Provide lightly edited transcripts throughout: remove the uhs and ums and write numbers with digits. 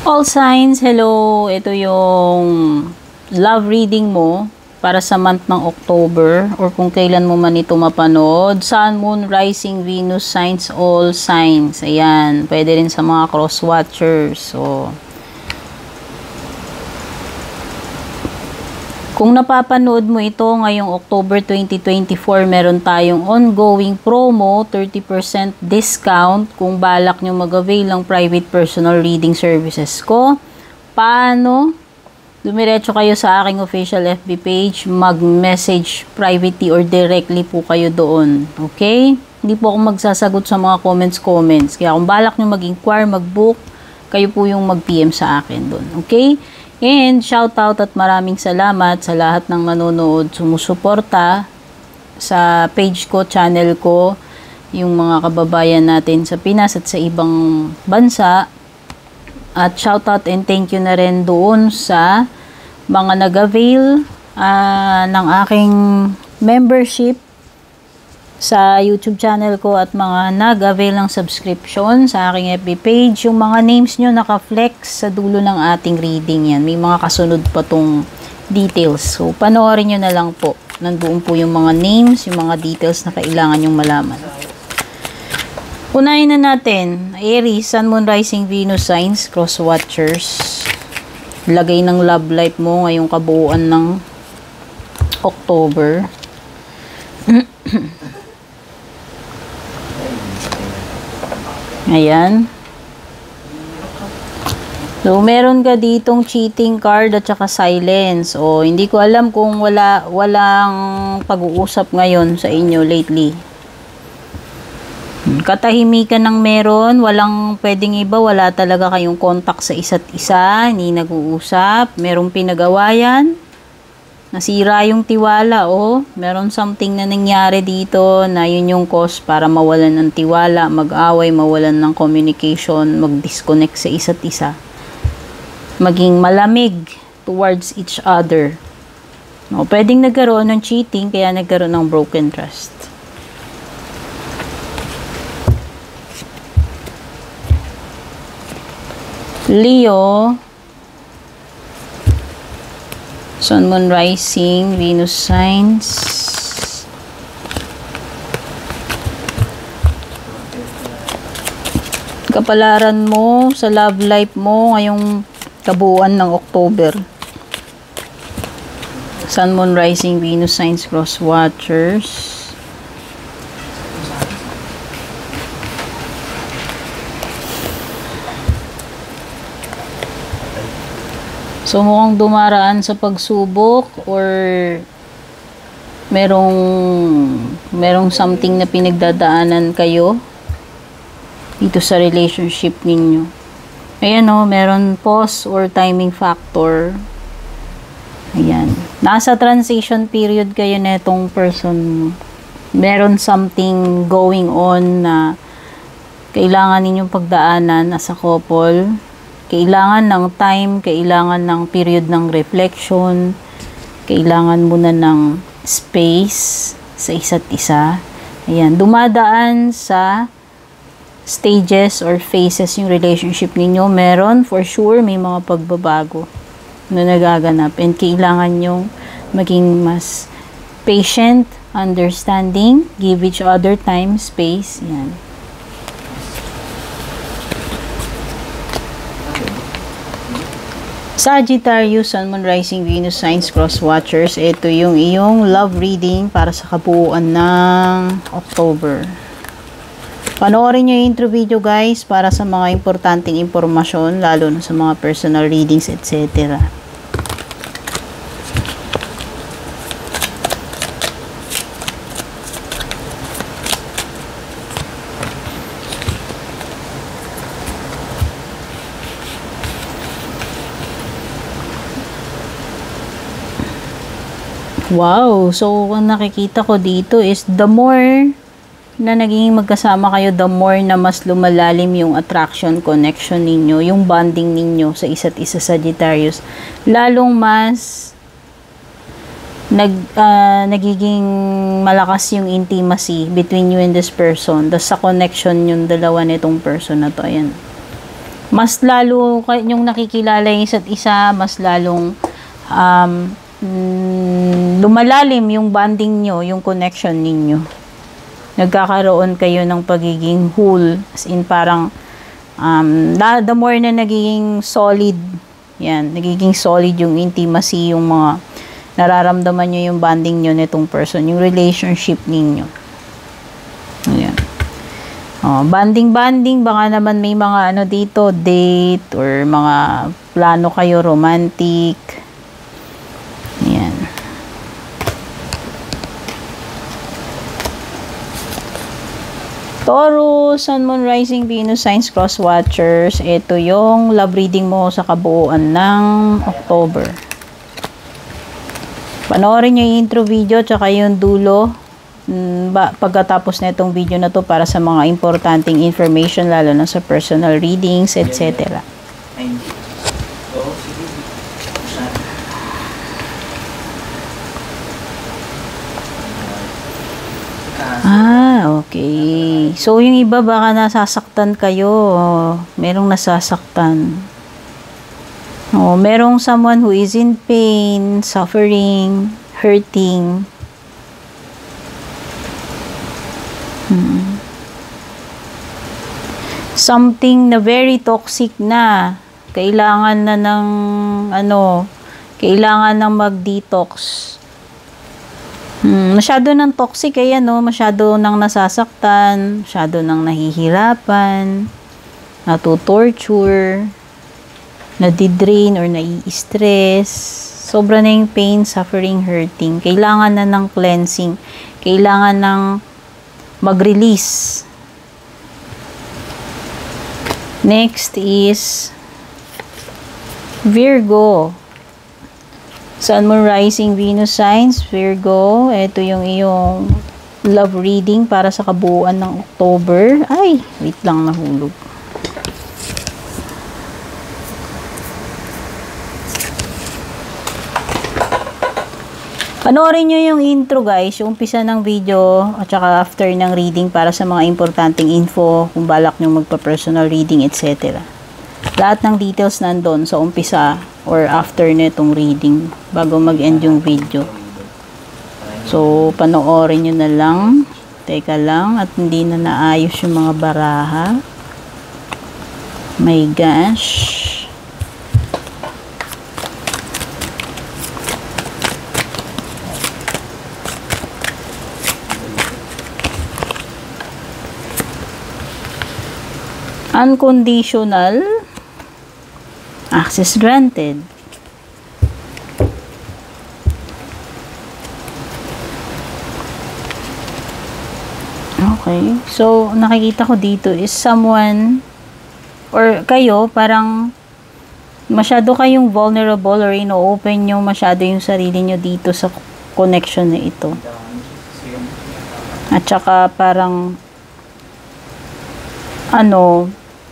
All signs, hello. Ito yung love reading mo para sa month ng October or kung kailan mo man ito mapanood. Sun, Moon, Rising, Venus, signs, all signs. Ayan, pwede rin sa mga cross watchers. So, kung napapanood mo ito ngayong October 2024, meron tayong ongoing promo, 30% discount kung balak nyo mag-avail ng private personal reading services ko. Paano? Dumiretso kayo sa aking official FB page, mag-message privately or directly po kayo doon. Okay? Hindi po ako magsasagot sa mga comments. Kaya kung balak nyo mag-inquire, mag-book, kayo po yung mag-PM sa akin doon. Okay? And shout out at maraming salamat sa lahat ng nanonood, sumusuporta sa page ko, channel ko, yung mga kababayan natin sa Pinas at sa ibang bansa. At shout out and thank you na rin doon sa mga nag-avail ng aking membership sa YouTube channel ko at mga nag-avail ng subscription sa aking FB page. Yung mga names nyo naka-flex sa dulo ng ating reading yan. May mga kasunod pa tong details. So, panoorin nyo na lang po. Nandoon po yung mga names, yung mga details na kailangan nyong malaman. Unahin na natin. Aries, Sun, Moon, Rising, Venus, signs, cross watchers. Lagay ng love life mo ngayong kabuuan ng October. Ayan. So, meron ka ditong cheating card at saka silence. O, hindi ko alam kung walang pag-uusap ngayon sa inyo lately. Katahimikan ng meron, walang pwedeng iba, wala talaga kayong contact sa isa't isa, hindi nag-uusap, merong pinagawayan. Nasira yung tiwala, meron something na nangyari dito na yun yung cause para mawalan ng tiwala, mag-away, mawalan ng communication, mag-disconnect sa isa't isa. Maging malamig towards each other. No, pwedeng nagkaroon ng cheating, kaya nagkaroon ng broken trust. Leo, Sun, Moon, Rising, Venus signs. Kapalaran mo sa love life mo ngayong kabuuan ng October. Sun, Moon, Rising, Venus signs, cross watchers. So, mukhang dumaraan sa pagsubok or merong something na pinagdadaanan kayo dito sa relationship ninyo. Ayan meron pause or timing factor. Ayan. Nasa transition period kayo netong person mo. Meron something going on na kailangan ninyong pagdaanan as a couple. Kailangan ng time, kailangan ng period ng reflection, kailangan muna ng space sa isa't isa. Ayan, dumadaan sa stages or phases yung relationship ninyo. Meron, for sure, may mga pagbabago na nagaganap. And kailangan nyong maging mas patient, understanding, give each other time, space. Ayan. Sagittarius, Sun, Moon, Rising, Venus signs, cross watchers. Ito yung iyong love reading para sa kabuuan ng October. Panoorin nyo yung intro video guys para sa mga importanteng impormasyon, lalo na sa mga personal readings, etc. Wow! So, ang nakikita ko dito is the more na naging magkasama kayo, the more na mas lumalalim yung attraction, connection ninyo, yung bonding ninyo sa isa't isa, Sagittarius. Lalong mas nagiging malakas yung intimacy between you and this person. Sa connection yung dalawa nitong person na to. Ayan. mas lalo yung nakikilala yung isa't isa, mas lalong lumalalim yung bonding nyo, yung connection ninyo. Nagkakaroon kayo ng pagiging whole, as in parang the more na nagiging solid, yan, nagiging solid yung intimacy, yung mga nararamdaman nyo, yung bonding nyo nitong person, yung relationship ninyo. Ayan. Banding, baka naman may mga ano dito, date or mga plano kayo romantic. Ayan. Taurus, Sun, Moon, Rising, Venus, Signs, Cross Watchers. Ito yung love reading mo sa kabuuan ng October. Panoorin nyo yung intro video tsaka yung dulo pagkatapos na itong video na to para sa mga importanteng information lalo na sa personal readings, etc. Okay. So, yung iba baka nasasaktan kayo. Merong nasasaktan. Merong someone who is in pain, suffering, hurting. Something na very toxic na. Kailangan na ng kailangan ng mag-detox. Masyado ng toxic masyado nang nasasaktan, masyado nang nahihirapan, natutorture, nadidrain or nai-stress. Sobra na yung pain, suffering, hurting. Kailangan na ng cleansing. Kailangan ng mag-release. Next is Virgo. Sun, Moon, Rising, Venus signs, Virgo. Ito yung iyong love reading para sa kabuuan ng October. Ay, wait lang, nahulog. Panoorin nyo yung intro guys, yung umpisa ng video at saka after ng reading para sa mga importanteng info kung balak nyo magpa-personal reading, etc. Lahat ng details nandun sa umpisa or after netong reading bago mag-end yung video. So, panoorin nyo na lang. Teka lang at hindi na naayos yung mga baraha. My gosh. Unconditional access granted. Okay. So, nakikita ko dito is someone or kayo parang masyado kayong vulnerable or ino-open nyo masyado yung sarili nyo dito sa connection na ito. At saka parang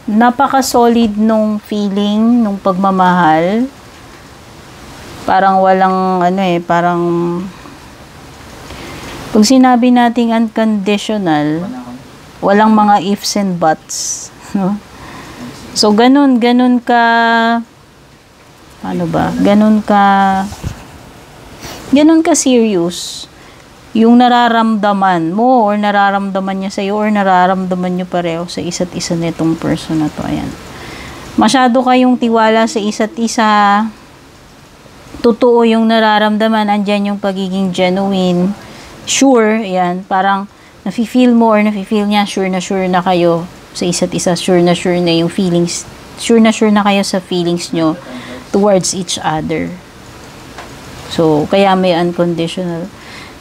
napaka-solid nung feeling, nung pagmamahal. Parang walang, parang pag sinabi nating unconditional, walang mga ifs and buts. No? So, ganun ka, ganun ka serious. Yung nararamdaman mo or nararamdaman niya sa'yo or nararamdaman niyo pareho sa isa't isa nitong person na to. Ayan. Masyado kayong tiwala sa isa't isa. Totoo yung nararamdaman. Andyan yung pagiging genuine. Sure. Ayan. Parang nafe-feel mo or nafe-feel niya. Sure na kayo sa isa't isa. Sure na yung feelings. Sure na kayo sa feelings nyo towards each other. So, kaya may unconditional.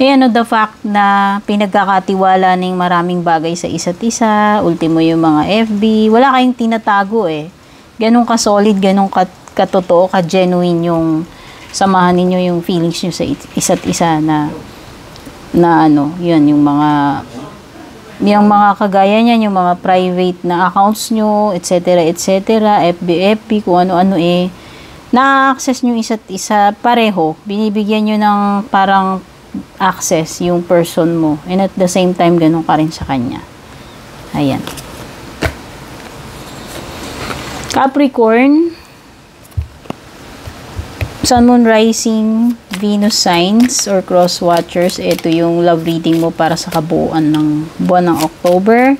The fact na pinagkakatiwala ng maraming bagay sa isa't isa, ultimo yung mga FB, wala kayong tinatago Ganun ka-solid, ganun ka-totoo, ka-genuine yung samahan ninyo yung feelings nyo sa isa't isa yun, yung mga kagaya niyan, yung mga private na accounts nyo, etc., FB, kung ano-ano na-access nyo isa't isa pareho, binibigyan nyo ng parang access yung person mo and at the same time ganun ka rin sa kanya. Ayan. Capricorn, Sun, Moon, Rising, Venus signs or cross watchers. Ito yung love reading mo para sa kabuuan ng buwan ng October.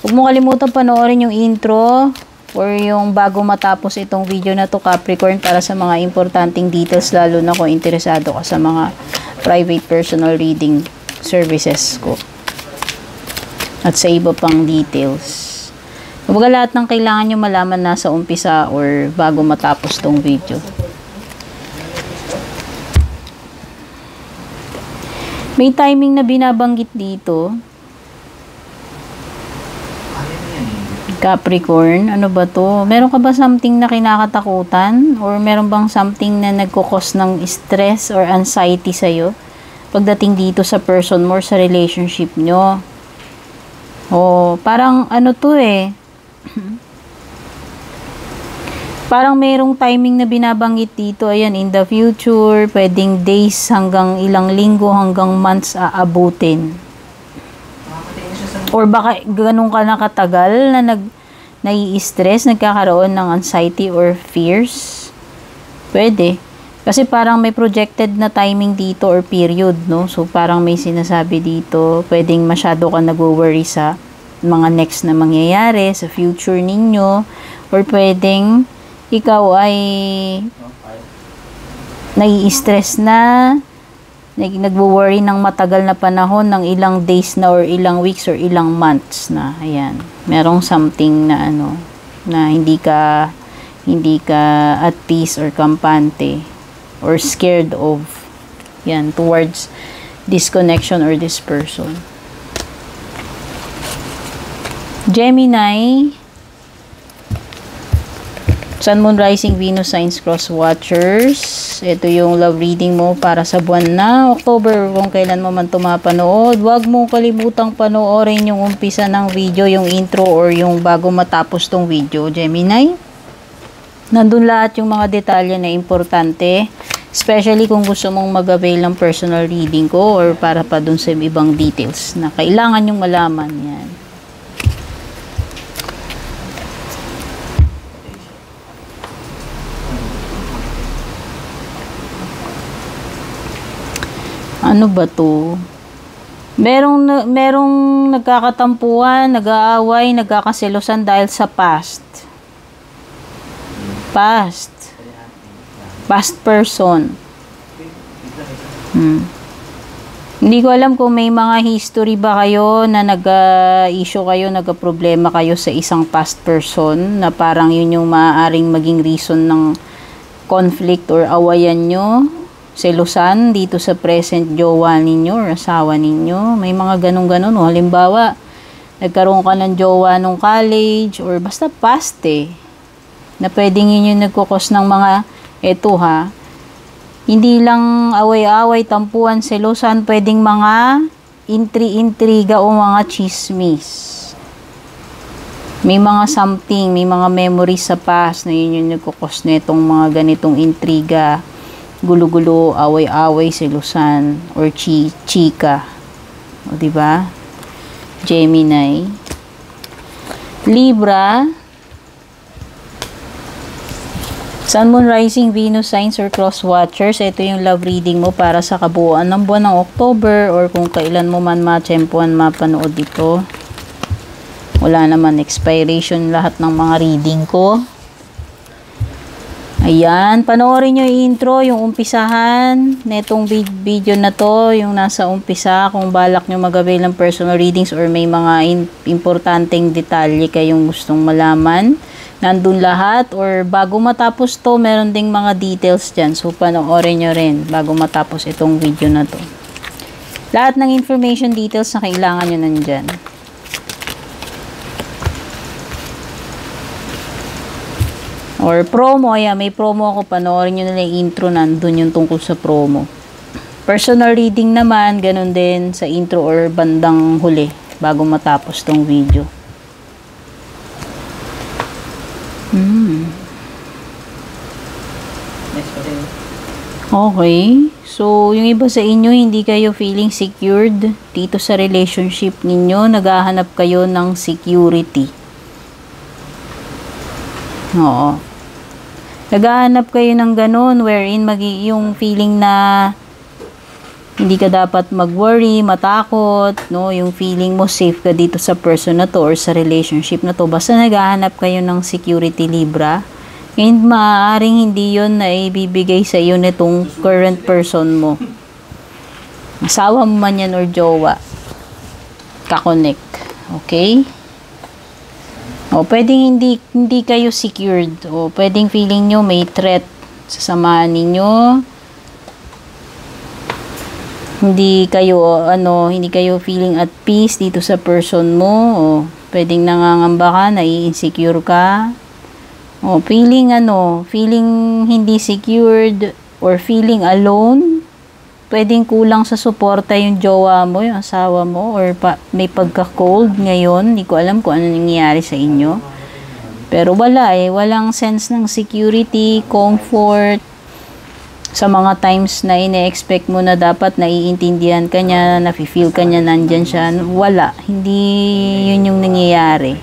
Huwag mo kalimutan panoorin yung intro or yung bago matapos itong video na to, Capricorn, para sa mga importanteng details, lalo na kung interesado ka sa mga private personal reading services ko at sa iba pang details. Kumbaga lahat ng kailangan nyo malaman nasa umpisa or bago matapos tong video. May timing na binabanggit dito. Capricorn, ano ba to? Meron ka ba something na kinakatakutan? Or meron bang something na nagkukos ng stress or anxiety sa'yo? Pagdating dito sa person mo, sa relationship nyo. Oh, parang ano to eh. Parang merong timing na binabanggit dito. Ayan, in the future, pwedeng days hanggang ilang linggo, hanggang months aabutin. Or baka ganun ka na katagal na nai-stress, nagkakaroon ng anxiety or fears. Pwede. Kasi parang may projected na timing dito or period, no? So parang may sinasabi dito, pwedeng masyado ka nag-worry sa mga next na mangyayari, sa future ninyo. Or pwedeng ikaw ay nai-stress na, nagwo-worry ng matagal na panahon, ng ilang days na or ilang weeks or ilang months na. Ayan. Merong something na ano, na hindi ka at peace or kampante or scared of. Yan, towards this connection or this person. Gemini, Sun, Moon, Rising, Venus signs, cross watchers. Ito yung love reading mo para sa buwan na October. Kung kailan mo man tumapanood, huwag mong kalimutang panoorin yung umpisa ng video, yung intro or yung bago matapos tong video, Gemini. Nandun lahat yung mga detalye na importante, especially kung gusto mong mag-avail ng personal reading ko or para pa dun sa ibang details na kailangan yung malaman. Yan. Ano ba to? Merong nagkakatampuhan, nag-aaway, nagkakaselosan dahil sa past person. Hindi ko alam kung may mga history ba kayo na nag-issue kayo, nag-problema kayo sa isang past person na parang yun yung maaaring maging reason ng conflict or awayan nyo, selusan dito sa present jowa ninyo or asawa ninyo. May mga ganun-ganun. O, halimbawa, nagkaroon ka ng jowa nung college or basta past na pwedeng yun yung nagkukos ng mga eto ha. Hindi lang away-away, tampuan, selusan, pwedeng mga intriga o mga chismis. May mga something, may mga memories sa past na yun yung nagkukos na itong mga ganitong intriga, gulo-gulo, away-away, selusan, or chika. O, diba? Gemini. Libra. Sun, Moon, Rising, Venus signs or cross watchers. Ito yung love reading mo para sa kabuuan ng buwan ng October or kung kailan mo man matsempuan mapanood ito. Wala naman expiration lahat ng mga reading ko. Ayan, panoorin nyo yung intro, yung umpisahan netong video na to, yung nasa umpisa, kung balak nyo mag-avail ng personal readings or may mga importanteng detalye kayong gustong malaman. Nandun lahat or bago matapos to, meron ding mga details dyan. So, panoorin nyo rin bago matapos itong video na to. Lahat ng information details na kailangan nyo nandyan. Or promo, ayan, may promo ako, panoorin nyo nila yung intro, nandun yung tungkol sa promo. Personal reading naman, ganun din sa intro or bandang huli, bago matapos tong video. Okay, so yung iba sa inyo, hindi kayo feeling secured dito sa relationship ninyo, naghahanap kayo ng security. Oo. Naghahanap kayo ng ganun wherein yung feeling na hindi ka dapat mag-worry, matakot, no? Yung feeling mo safe ka dito sa person na to or sa relationship na to. Basta naghahanap kayo ng security, Libra. And maaaring hindi yon na ibibigay sa iyo nitong current person mo. Asawa mo man yan or jowa. Kakonek. Okay? O, pwedeng hindi kayo secured. O, pwedeng feeling nyo may threat sa samahan ninyo. Hindi kayo feeling at peace dito sa person mo. O, pwedeng nangangamba ka, nai-insecure ka. O, feeling hindi secured or feeling alone. Pwedeng kulang sa suporta yung jowa mo, yung asawa mo, or may pagka-cold ngayon. Hindi ko alam kung ano nangyayari sa inyo. Pero walang sense ng security, comfort. Sa mga times na ine-expect mo na dapat naiintindihan ka niya, nafe-feel ka niya, nandyan siya. Wala. Hindi yun yung nangyayari.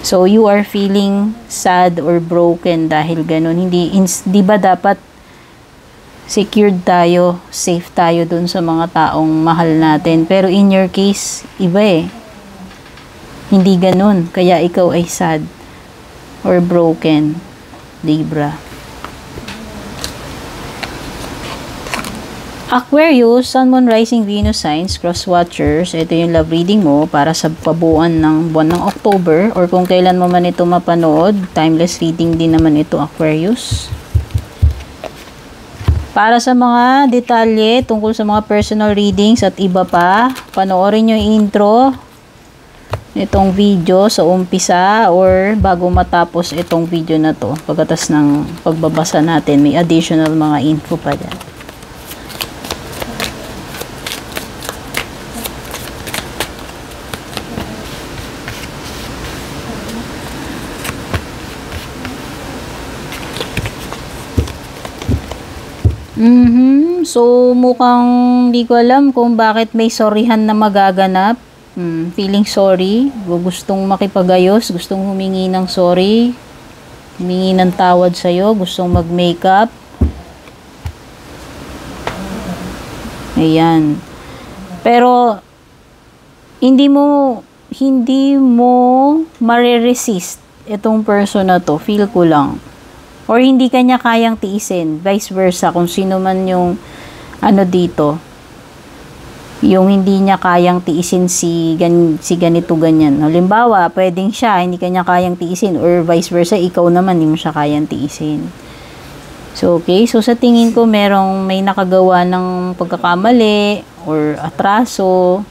So, you are feeling sad or broken dahil ganun. Di ba dapat secured tayo, safe tayo dun sa mga taong mahal natin. Pero in your case, iba eh. Hindi ganun. Kaya ikaw ay sad or broken, Libra. Aquarius, Sun, Moon, Rising, Venus signs, cross watchers. Ito yung love reading mo para sa pabuuan ng buwan ng October or kung kailan mo man ito mapanood. Timeless reading din naman ito, Aquarius. Para sa mga detalye tungkol sa mga personal readings at iba pa, panoorin nyo yung intro nitong video sa umpisa or bago matapos itong video na to. Pagkatas ng pagbabasa natin, may additional mga info pa dyan. So, mukhang di ko alam kung bakit may sorryhan na magaganap. Feeling sorry. Gustong makipagayos. Gustong humingi ng sorry. Humingi ng tawad sa'yo. Gustong mag-makeup. Ayan. Pero, hindi mo mare-resist itong person na to. Feel ko lang. Or hindi kanya kayang tiisin. Vice versa. Kung sino man yung dito. Yung hindi niya kayang tiisin si ganito ganyan. Halimbawa, pwedeng siya, hindi kanya kayang tiisin. Or vice versa, ikaw naman, hindi mo siya kayang tiisin. So, okay. So, sa tingin ko, may nakagawa ng pagkakamali or atraso,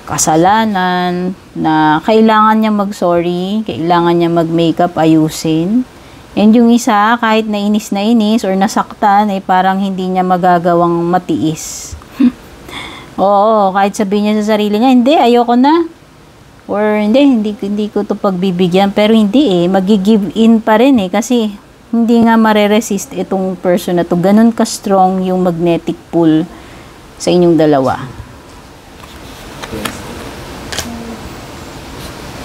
kasalanan, na kailangan niya mag-sorry, kailangan niya mag-makeup, ayusin. And yung isa, kahit nainis or nasaktan, ay parang hindi niya magagawang matiis. Oo, kahit sabihin niya sa sarili niya, hindi, ayoko na. Or hindi ko to pagbibigyan. Pero hindi magi-give in pa rin kasi hindi nga mare-resist itong person na to. Ganun ka-strong yung magnetic pull sa inyong dalawa.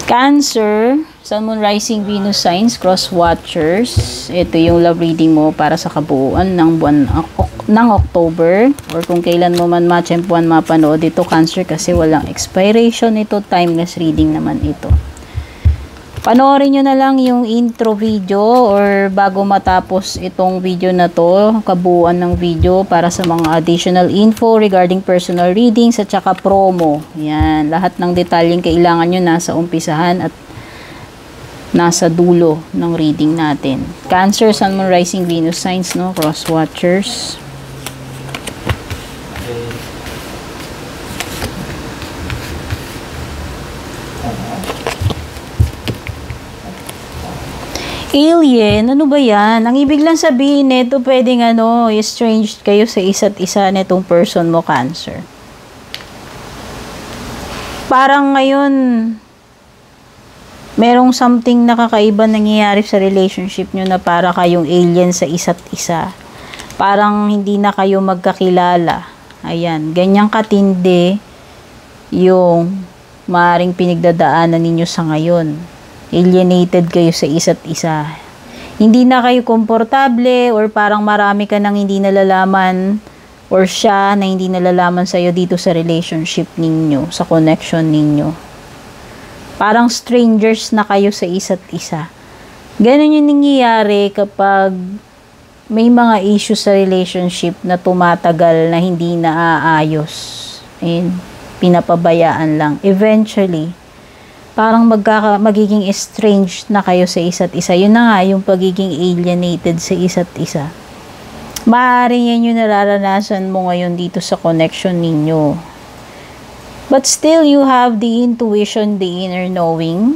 Cancer, Sun, Moon, Rising, Venus signs, cross watchers. Ito yung love reading mo para sa kabuuan ng buwan ng October or kung kailan mo man matsempuan mapanood ito, Cancer, kasi walang expiration ito, timeless reading naman ito. Panoorin nyo na lang yung intro video or bago matapos itong video na to, kabuuan ng video para sa mga additional info regarding personal readings at saka promo. Yan, lahat ng detalyeng kailangan nyo nasa umpisahan at nasa dulo ng reading natin. Cancer, Sun, Moon, Rising, Venus signs, no? Cross watchers. Alien, ano ba yan? Ang ibig lang sabihin nito, pwedeng estranged kayo sa isa't isa nitong person mo, Cancer. Parang ngayon, merong something nakakaiba nangyayari sa relationship nyo na para kayong alien sa isa't isa. Parang hindi na kayo magkakilala. Ayan, ganyang katindi yung maaaring pinagdadaanan ninyo sa ngayon. Alienated kayo sa isa't isa. Hindi na kayo komportable or parang marami ka nang hindi nalalaman or siya na hindi nalalaman sa'yo dito sa relationship ninyo, sa connection ninyo. Parang strangers na kayo sa isa't isa. Ganon yung nangyayari kapag may mga issues sa relationship na tumatagal na hindi naaayos and pinapabayaan lang. Eventually, parang magiging estranged na kayo sa isa't isa. Yun na nga, yung pagiging alienated sa isa't isa. Maaaring yan yung nararanasan mo ngayon dito sa connection ninyo. But still, you have the intuition, the inner knowing.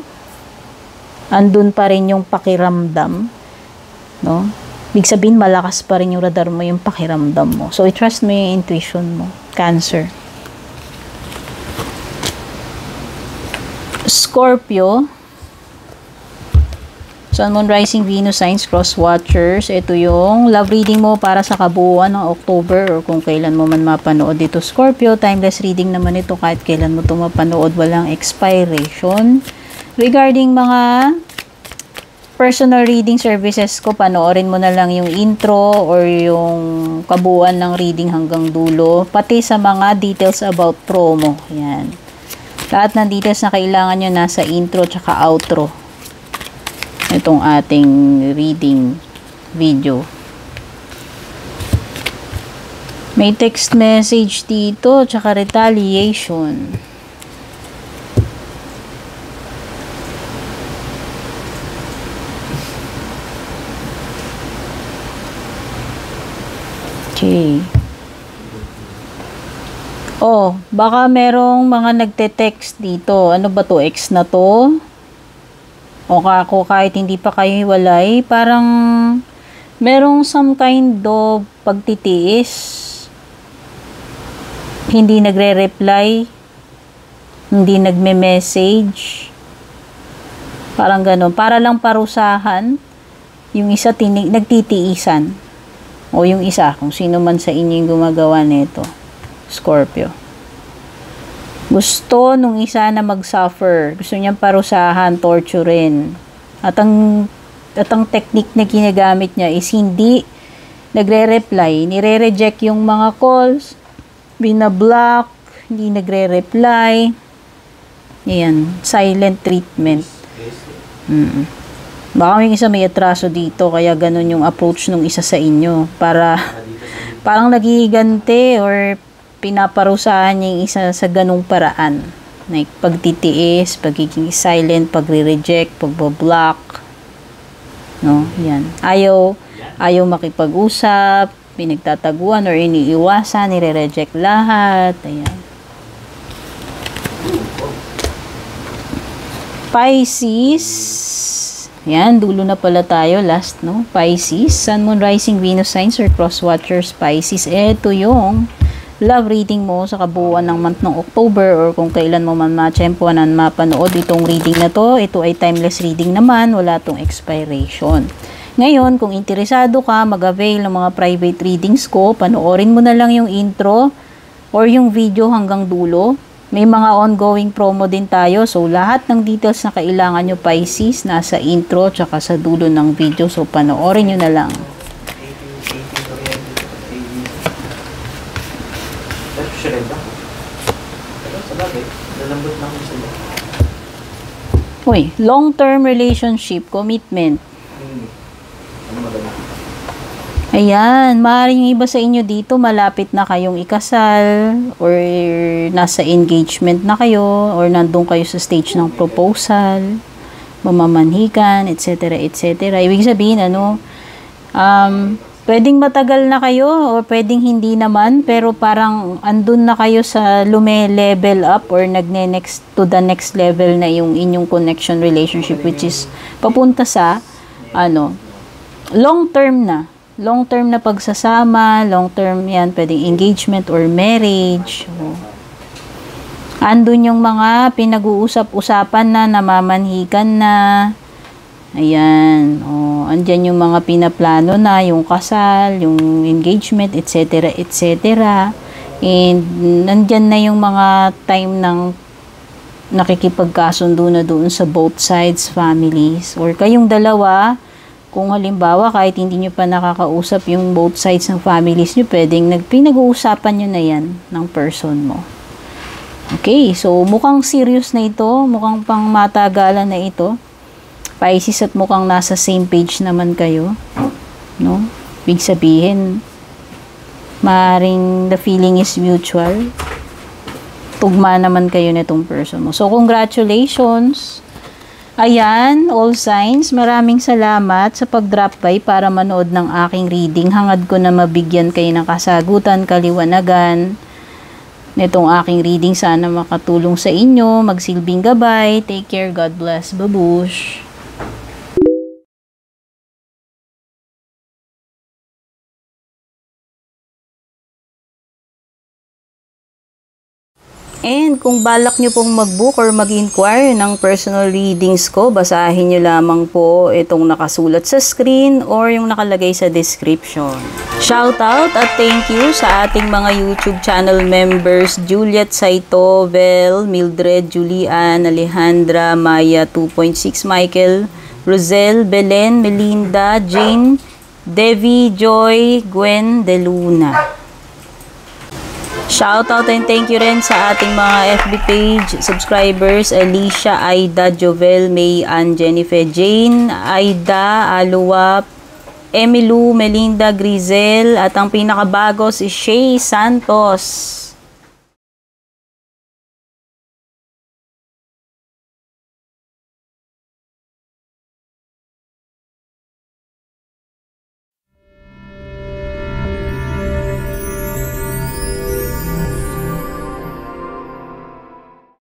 Andun pa rin yung pakiramdam. No? Ibig sabihin, malakas pa rin yung radar mo, yung pakiramdam mo. So, i-trust mo yung intuition mo. Cancer. Scorpio. Sun, Moon, Rising, Venus, Signs, Cross Watchers. Ito yung love reading mo para sa kabuuan ng October or kung kailan mo man mapanood dito. Scorpio, timeless reading naman ito kahit kailan mo ito mapanood. Walang expiration. Regarding mga personal reading services ko, panoorin mo na lang yung intro or yung kabuuan ng reading hanggang dulo. Pati sa mga details about promo. Yan. Lahat ng details na kailangan nyo nasa intro tsaka outro. Itong ating reading video. May text message dito tsaka retaliation. Okay. Oh, baka merong mga nagte-text dito. Ano ba to? Ex na to? O ako kahit hindi pa kayo hiwalay, parang merong some kind of pagtitiis. Hindi nagre-reply. Hindi nagme-message. Parang gano'n. Para lang parusahan. Yung isa nagtitiisan. O yung isa, kung sino man sa inyo yung gumagawa nito. Scorpio. Gusto nung isa na mag-suffer. Gusto niyang parusahan, torturein. At ang technique na ginagamit niya is hindi nagre-reply. Nire-reject yung mga calls. Binablock. Hindi nagre-reply. Ayan. Silent treatment. Baka may isa may atraso dito, kaya ganun yung approach nung isa sa inyo. Parang nagigigante or pinaparusahan niya yung isa sa ganung paraan. Like, pagtitiis, pagiging silent, pagre-reject, pagbablock. No? Yan. Ayaw makipag-usap, pinagtataguan or iniiwasan, nire-reject lahat. Ayan. Pisces. Yan, dulo na pala tayo. Last, no? Pisces. Sun, Moon, Rising, Venus, Signs, or Cross Watchers, Pisces. Ito yung love reading mo sa kabuuan ng month ng October or kung kailan mo man matsyempoan na mapanood itong reading na to. Ito ay timeless reading naman. Wala tong expiration. Ngayon, kung interesado ka, mag-avail ng mga private readings ko, panoorin mo na lang yung intro or yung video hanggang dulo. May mga ongoing promo din tayo. So, lahat ng details na kailangan nyo, Pisces, nasa intro tsaka sa dulo ng video. So, panoorin nyo na lang. Uy, long-term relationship, commitment. Ayan, maaaring iba sa inyo dito, malapit na kayong ikasal, or nasa engagement na kayo, or nandun kayo sa stage ng proposal, mamamanhikan, etc. etc. Ibig sabihin, pwedeng matagal na kayo, o pwedeng hindi naman, pero parang andun na kayo sa lume-level up, or nagne-next to the next level na yung inyong connection relationship, which is papunta sa, long-term na pagsasama, long-term yan, pwedeng engagement or marriage. Andun yung mga pinag-uusap-usapan na, namamanhikan na. Ayan. Andyan yung mga pinaplano na, yung kasal, yung engagement, etc. etc. And nandyan na yung mga time ng nakikipagkasundo na doon sa both sides families. Or kayong dalawa, kung halimbawa kahit hindi nyo pa nakakausap yung both sides ng families nyo, pwedeng pinag-uusapan nyo na yan ng person mo. Okay, so mukhang serious na ito, mukhang pang matagalan na ito. Pisces at mukhang nasa same page naman kayo, no? Ibig sabihin, maaaring the feeling is mutual. Tugma naman kayo nitong person mo. So, congratulations. Ayan, all signs. Maraming salamat sa pag-drop by para manood ng aking reading. Hangad ko na mabigyan kayo ng kasagutan, kaliwanagan nitong aking reading. Sana makatulong sa inyo. Magsilbing gabay. Take care. God bless. Babush. And kung balak nyo pong mag-book or mag-inquire ng personal readings ko, basahin nyo lamang po itong nakasulat sa screen or yung nakalagay sa description. Shoutout at thank you sa ating mga YouTube channel members, Juliet Saito, Vel, Mildred, Julian, Alejandra, Maya 2.6, Michael, Rosel, Belen, Melinda, Jane, Devi, Joy, Gwen, De Luna. Shoutout and thank you rin sa ating mga FB page subscribers, Alicia, Aida, Jovel, May, Ann, Jennifer, Jane, Aida, Aluwap, Emilu, Melinda, Grizel, at ang pinakabago si Shay Santos.